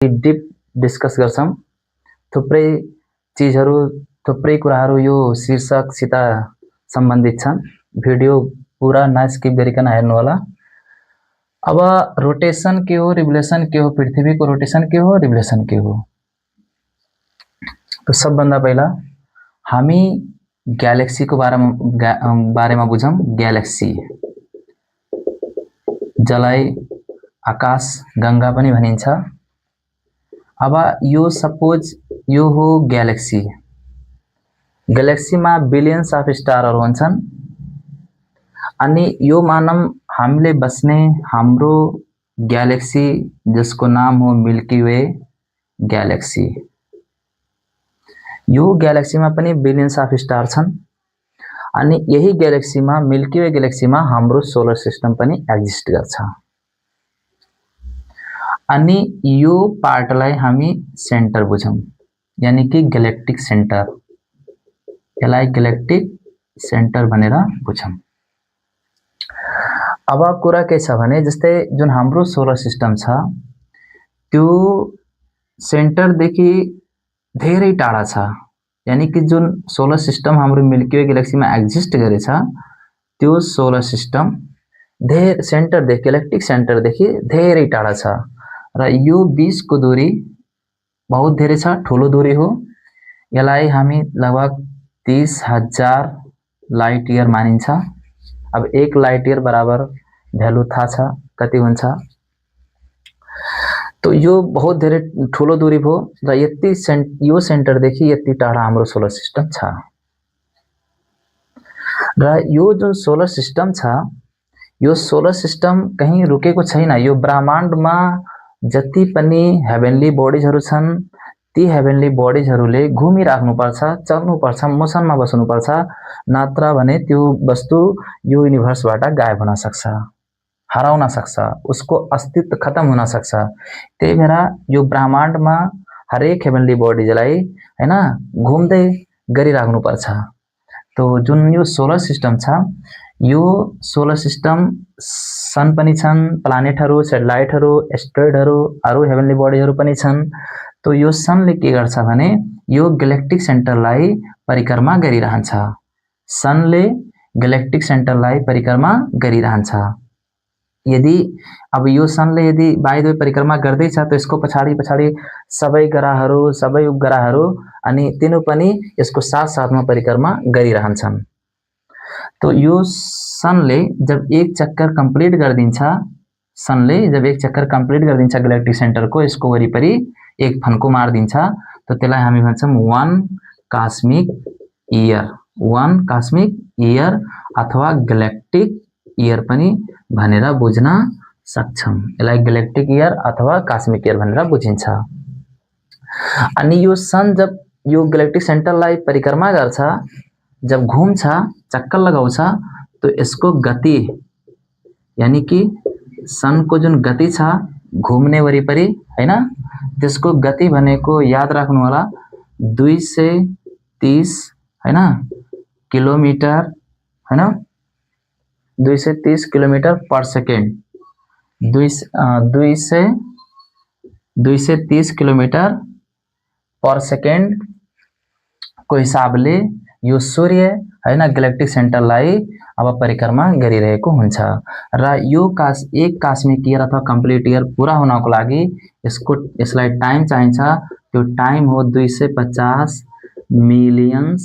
कि deep discuss गर्छौं। थुप्रै चीजहरु थुप्रै कुराहरु यो शीर्षकसित सम्बन्धित छन्। भिडियो पूरा नस्किप गरिकन हेर्नु होला। अब रोटेशन के हो, रिभोल्युसन के हो, पृथ्वीको रोटेशन के हो, रिभोल्युसन के हो? तो सबभन्दा पहिला हामी ग्यालेक्सीको बारेमा बुझौं। ग्यालेक्सी जसलाई आकाश गंगा पनि भनिन्छ। अब यो सपोज यो हो ग्यालेक्सी। ग्यालेक्सीमा बिलियन्स अफ स्टारहरु हुन्छन् अनि यो मानम हामीले बस्ने हाम्रो ग्यालेक्सी जसको नाम हो मिल्की वे ग्यालेक्सी। यो ग्यालेक्सीमा पनि बिलियन्स अफ स्टार छन् अनि यही ग्यालेक्सीमा मिल्की वे ग्यालेक्सीमा हाम्रो सोलर सिस्टम पनि एक्जिस्ट गर्छ। अनि यो पार्टलाई हामी सेन्टर बुझौं, यानी कि ग्यालेक्टिक सेन्टर। यसलाई ग्यालेक्टिक सेन्टर भनेर बुझौं। अब कुरा के छ भने जस्तै जुन हाम्रो सोलर सिस्टम छ त्यो सेन्टर देखि धेरै टाढा छ, यानी कि जुन सोलर सिस्टम हाम्रो मिल्की वे ग्यालेक्सीमा एक्जिस्ट गरेछ त्यो सोलर सिस्टम सेन्टर देखि ग्यालेक्टिक सेन्टर देखि धेरै टाढा छ र यो बीचको दूरी बहुत धेरै छ, ठूलो दूरी हो। यसलाई हामी लगभग 30,000 लाइट इयर मानिन्छ। अब 1 लाइट इयर बराबर भ्यालु थाहा छ कति हुन्छ। तो यो बहुत धेरै ठूलो दूरी भयो र यो सेन्टर देखि यति टाढा हाम्रो सोलर सिस्टम छ। र यो जुन सोलर सिस्टम छ यो सोलर सिस्टम कहीं रुकेको छैन। यो ब्रह्माण्डमा जति पनि हेभेनली बॉडीजहरु छन् ती हेभेनली बॉडीजहरुले घुमिराख्नु पर्छ, चल्नु पर्छ, मोसनमा बस्नु पर्छ, नत्र भने त्यो वस्तु यो युनिभर्सबाट गायब हुन सक्छ, हराउन सक्छ, उसको अस्तित्व खत्म हुन सक्छ। त्यही भएर यो ब्रह्माण्डमा हरेक हेभेनली बॉडीजलाई हैन घुम्दै गरिराख्नु पर्छ। तो जुन यो सोलर सिस्टम छ यो सोलर सिस्टम सन पनि छन्, प्लानेटहरु, सैटेलाइटहरु, एस्टेरोइडहरु, अरु हेभेनली बॉडीहरु पनि छन्। तो यो सनले के गर्छ भने यो ग्यालेक्टिक सेन्टरलाई परिक्रमा गरिरहन्छ। सनले ग्यालेक्टिक सेन्टरलाई परिक्रमा गरिरहन्छ। यदि अब यो सनले यदि बाइ द वे परिक्रमा गर्दै छ त यसको पछाडी सबै ग्रहहरु, सबै उपग्रहहरु अनि तिनीहरु पनि यसको साथ-साथमा परिक्रमा गरिरहन्छन्। तो यो सनले जब एक चक्कर कम्प्लिट गर्दिन्छ, सनले जब एक चक्कर कम्प्लिट गर्दिन्छ ग्यालेक्टिक सेन्टरको, यसको वरिपरि एक फन्को मार्दिन्छ, तो त्यसलाई हामी भन्छौं 1 कस्मिक इयर। 1 कस्मिक इयर अथवा ग्यालेक्टिक इयर पनि भनेर बुझ्न सक्छौं। यसलाई ग्यालेक्टिक इयर अथवा कस्मिक इयर भनेर बुझिन्छ। अनि यो सन जब यो ग्यालेक्टिक सेन्टरलाई परिक्रमा गर्छ, जब घुम्छ, चक्कर लगाउँछ, तो यसको गति यानी कि सनको जुन गति छ घुम्ने वरिपरि हैन, त्यसको गति भनेको याद राख्नु होला 230 हैन किलोमिटर हैन 230 kilometre per second. 230 kilometre per second को हिसाबले यो सूर्य हैन ग्यालेक्टिक सेन्टरलाई अब परिक्रमा गरिरहेको हुन्छ। र यो एक कस्मिक इयर अथवा कम्प्लिट इयर पूरा हुनको लागि यसलाई टाइम चाहिन्छ। त्यो टाइम हो 250 मिलियन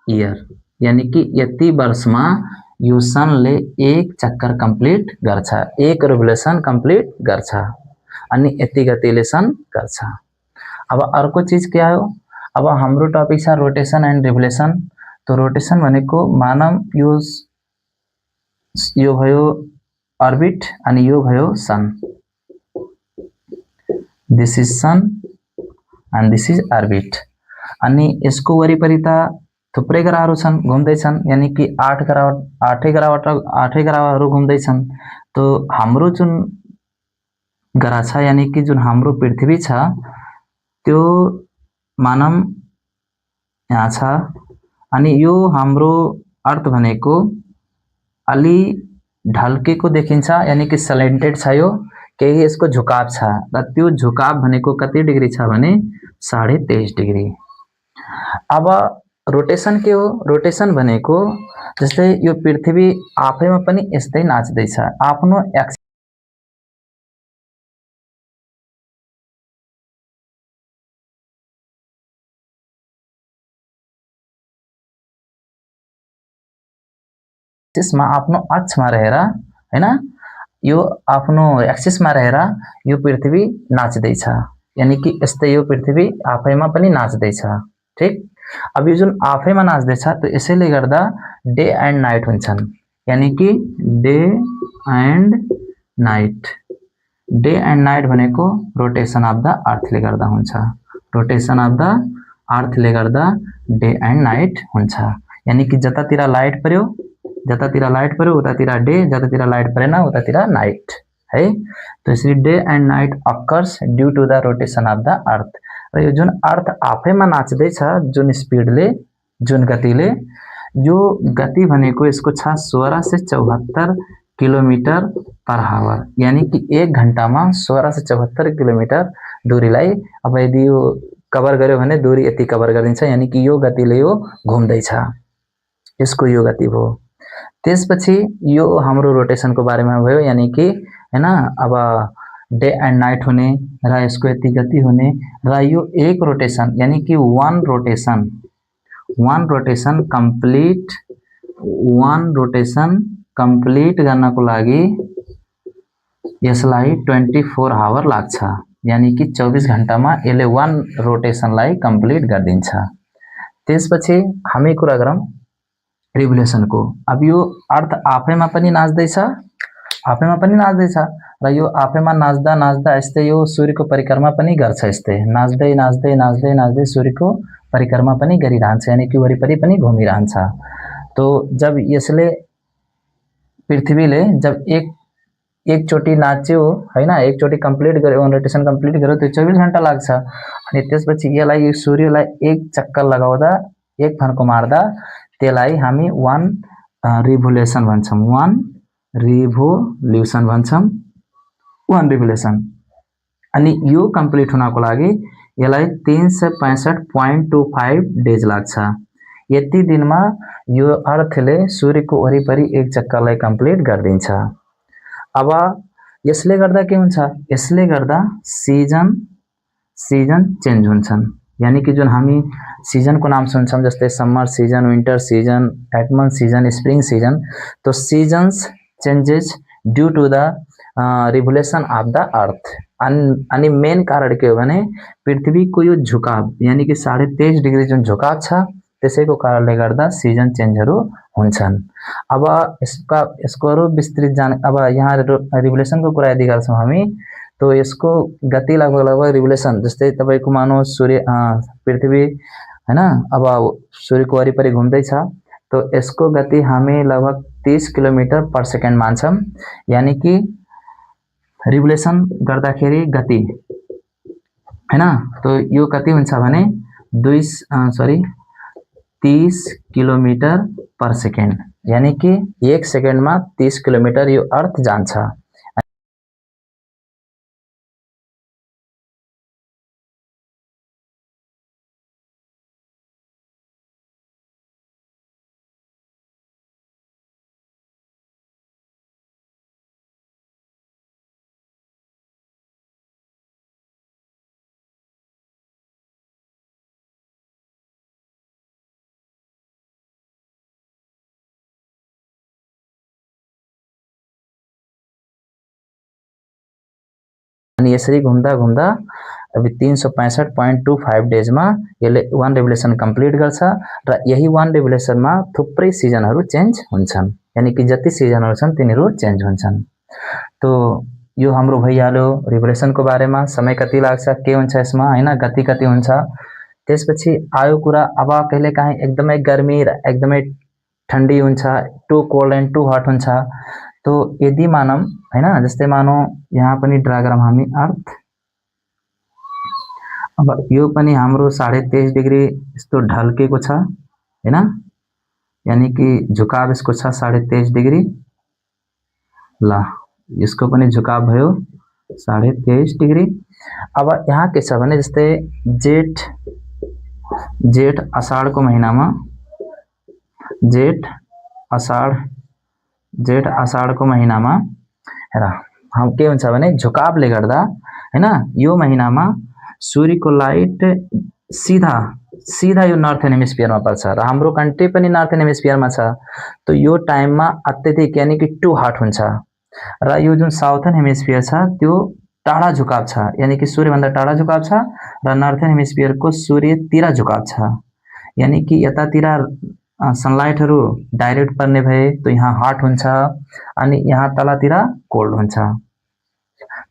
इयर, यानी कि यति वर्षमा यो सनले एक चक्कर कम्प्लिट गर्छ, एक रिभोल्युसन कम्प्लिट गर्छ अनि यति गतिले सन गर्छ। अब अर्को चीज के आयो? अब हाम्रो टपिक छ रोटेशन एन्ड रिभोल्युसन। तो रोटेशन भनेको मानव यो भयो अर्बिट अनि यो भयो sun. This is sun and this is orbit. अनि यसको वरिपरि त थुप्रै ग्रहहरु छन्, घुम्दै छन्, यानी कि 8 ग्रहहरु घुम्दै छन्। तो हाम्रो जुन ग्रह छ यानी कि जुन हाम्रो पृथ्वी छ त्यो मानव यहाँ छ अनि यो हाम्रो अर्थ भनेको अलि ढल्केको देखिन्छ, यानी कि स्लेन्टेड छ यो, केही यसको झुकाव छ र त्यो झुकाव भनेको कति डिग्री छ भने 23.5 डिग्री। अब रोटेसन के हो? रोटेसन भनेको जस्तै यो पृथ्वी आफैमा पनि यस्तै नाच्दैछ, आफ्नो एक्सिसमा आफ्नो अक्षमा रहेर हैन, यो आफ्नो एक्सिसमा रहेर यो पृथ्वी नाच्दैछ, यानी कि यस्तै यो पृथ्वी आफैमा पनि नाच्दैछ। ठीक, अब यो जुन आफैमा नाच्दैछ त यसैले गर्दा डे एन्ड नाइट हुन्छन्, यानी कि day and night. Day and night भनेको रोटेसन अफ द अर्थले गर्दा हुन्छ, रोटेसन अफ द अर्थले गर्दा डे एन्ड नाइट हुन्छ, यानी कि जतातिर लाइट पर्यो उतातिर डे, जतातिर लाइट परेन उतातिर नाइट है। तो यसरी day and night occurs due to the rotation of the earth. र यो जुन अर्थ आफैमा नाच्दैछ जुन स्पिडले, जुन गतिले, यो गति भनेको यसको छ 1674 किलोमिटर पर आवर, यानी कि 1 घण्टामा 1674 किलोमिटर दूरीलाई अब यदि यो कभर गर्यो भने दूरी यति कभर गरिदिन्छ, यानी कि यो गतिले यो घुम्दैछ, यसको यो गति भयो। त्यसपछि यो हाम्रो रोटेसनको बारेमा भयो, यानी कि हैन अब डे एन्ड नाइट हुने र यसको यति गति हुने र यो एक रोटेसन, यानी कि वान रोटेसन कम्प्लिट गर्नको लागि यसलाई 24 आवर लाग्छ, यानी कि 24 घण्टामा यसले वान रोटेसनलाई कम्प्लिट गरिदिन्छ। त्यसपछि हामी कुरा गरौँ रिभोल्युसनको। अब यो अर्थ आफैमा पनि नाच्दैछ र यो आफैमा नाच्दा नाच्दा यस्तै यो सूर्यको परिक्रमा पनि गर्छ, यस्तै नाच्दै सूर्यको परिक्रमा पनि गरिरहन्छ, यानी कि वरिपरि पनि घुमिरहन्छ। तो जब यसले पृथ्वीले जब एकचोटि नाच्यो हैन, एकचोटि कम्प्लिट गर्यो, रोटेसन कम्प्लिट गर्यो, त्यो 24 घण्टा लाग्छ। अनि त्यसपछि यसलाई यो सूर्यलाई एक चक्कर लगाउँदा, एक फन्को मार्दा त्यसलाई हामी वान रिभोल्युसन भन्छौं। अनि यो कम्प्लिट हुनको लागि यसलाई 365.25 डेज लाग्छ। यति दिनमा यो अर्थले सूर्यको वरिपरि एक चक्करलाई कम्प्लिट गरिदिन्छ। अब यसले गर्दा के हुन्छ? यसले गर्दा सिजन चेन्ज हुन्छन्, यानी कि जुन हामी सिजनको नाम सुन्छौं, जस्तै summer season, winter season, autumn season, spring season, तो seasons changes due to the revolution of the earth. अनि मेन कारण के हो भने पृथ्वीको यो झुकाव, यानी कि 23.5 डिग्री जुन झुकाव छ त्यसैको कारणले गर्दा सिजन चेन्जहरू हुन्छन्। अब यसको अरु विस्तृत अब यहाँ रिभोल्युसनको कुरा यदि गर्छौं हामी, तो यसको गति लगभग रिभोल्युसन, जस्तै तपाईको मानौ सूर्य पृथ्वी हैन, अब सूर्यको वरिपरि घुम्दैछ, तो यसको गति हामी लगभग 30 किलोमिटर पर सेकेन्ड मान्छौं, यानी कि रिभोल्युसन गर्दाखेरि गति हैन, तो यो कति हुन्छ भने 30 किलोमिटर पर सेकेन्ड, यानी कि 1 सेकेन्डमा 30 किलोमिटर यो अर्थ जान्छ। अनि यसरी घुम्दा घुम्दा अब 365.25 डेजमा यसले वान रिभोल्युसन कम्प्लिट गर्छ र यही वान रिभोल्युसनमा थुप्रै सिजनहरू चेन्ज हुन्छन्, यानी कि जति सिजनहरू छन् तिनीहरू चेन्ज हुन्छन्। तो यो हाम्रो भइहाल्यो रिभोल्युसनको बारेमा, समय कति लाग्छ, के हुन्छ यसमा हैन, गति कति हुन्छ। त्यसपछि आयो कुरा अब कहिलेकाहीँ एकदमै गर्मी र एकदमै ठण्डी हुन्छ, too cold and too hot हुन्छ। तो यदि मानौं हैन, जस्तै मानौ यहाँ पनि ड्रा गरौँ हामी अर्थ, अब यो पनि हाम्रो 23.5 डिग्री यस्तो ढल्केको छ हैन, यानी कि झुकाव यसको छ 23.5 डिग्री। ल यसको पनि झुकाव भयो 23.5 डिग्री। अब यहाँ के छ भने जस्तै जेठ अषाढको महिनामा जेठ अषाढको महिनामा हेर के हुन्छ भने झुकावले गर्दा हैन यो महिनामा सूर्यको लाइट सीधा यो नर्थर्न हेमिस्फियरमा पर्छ र हाम्रो कन्ट्री पनि नर्थर्न हेमिस्फियरमा छ। त यो टाइममा अत्यधिक यानी कि टु हट हुन्छ र यो जुन साउथर्न हेमिस्फियर छ त्यो टाढा झुकाव छ यानी कि सूर्यभन्दा टाढा झुकाव छ र नर्थर्न हेमिस्फियरको सूर्यतिर झुकाव छ यानी कि यतातिर सनलाइटहरू डाइरेक्ट पर्ने भए त यहाँ हट हुन्छ अनि यहाँ तलतिर कोल्ड हुन्छ।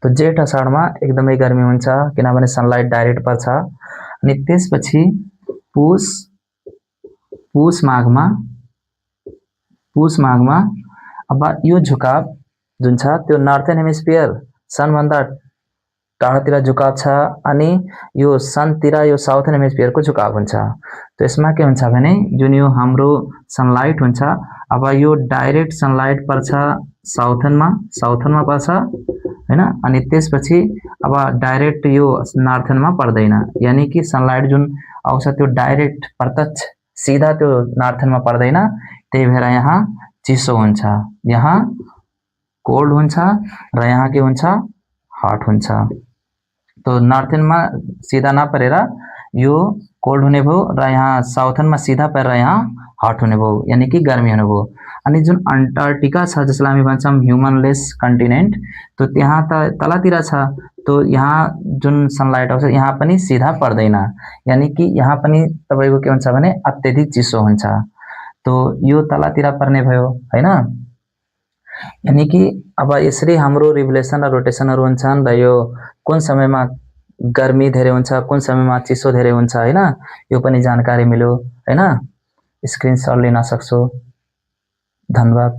तो जेठ अषाढमा एकदमै गर्मी हुन्छ किनभने सनलाइट डाइरेक्ट पर्छ अनि त्यसपछि पुष माघमा अब यो झुकाव जुन छ त्यो नर्थर्न हेमिस्फियर सनभन्दा टाढातिर झुकाव छ अनि यो सनतिर यो साउथर्न हेमिस्फियरको झुकाव हुन्छ। तो यसमा के हुन्छ भने जुन यो हाम्रो सनलाइट हुन्छ अब यो डाइरेक्ट सनलाइट पर्छ साउथर्नमा पर्छ हैन अनि त्यसपछि अब डाइरेक्ट यो नर्थर्नमा पर्दैन यानी कि सनलाइट जुन आउँछ त्यो डाइरेक्ट प्रत्यक्ष सीधा त्यो नर्थर्नमा पर्दैन त्यही भएर यहाँ चिसो हुन्छ यहाँ कोल्ड हुन्छ र यहाँ के हुन्छ हट हुन्छ। तो नर्थर्नमा सीधा नपरेर यो कोल्ड हुने भयो र यहाँ साउथर्नमा सीधा परेर यहाँ हट हुने भयो यानी कि गर्मी हुने भयो। अनि जुन अन्टार्क्टिका छ जसलाई हामी भन्छौं ह्युमनलेस कन्टिनेन्ट तो त्यहाँ त तलतिर छ तो यहाँ जुन सनलाइट आउँछ यहाँ पनि सीधा पर्दैन यानी कि यहाँ पनि तपाईको के हुन्छ भने अत्यधिक चिसो हुन्छ। तो यो तलतिर पर्ने भयो हैन यानी कि अब यसरी हाम्रो रिभोल्युसन र रोटेसनहरु हुन्छन् र यो कुन समयमा गर्मी धेरै हुन्छ कुन समयमा चिसो धेरै हुन्छ हैन यो पनि जानकारी मिल्यो हैन स्क्रिनशट लिन सक्छौ। धन्यवाद।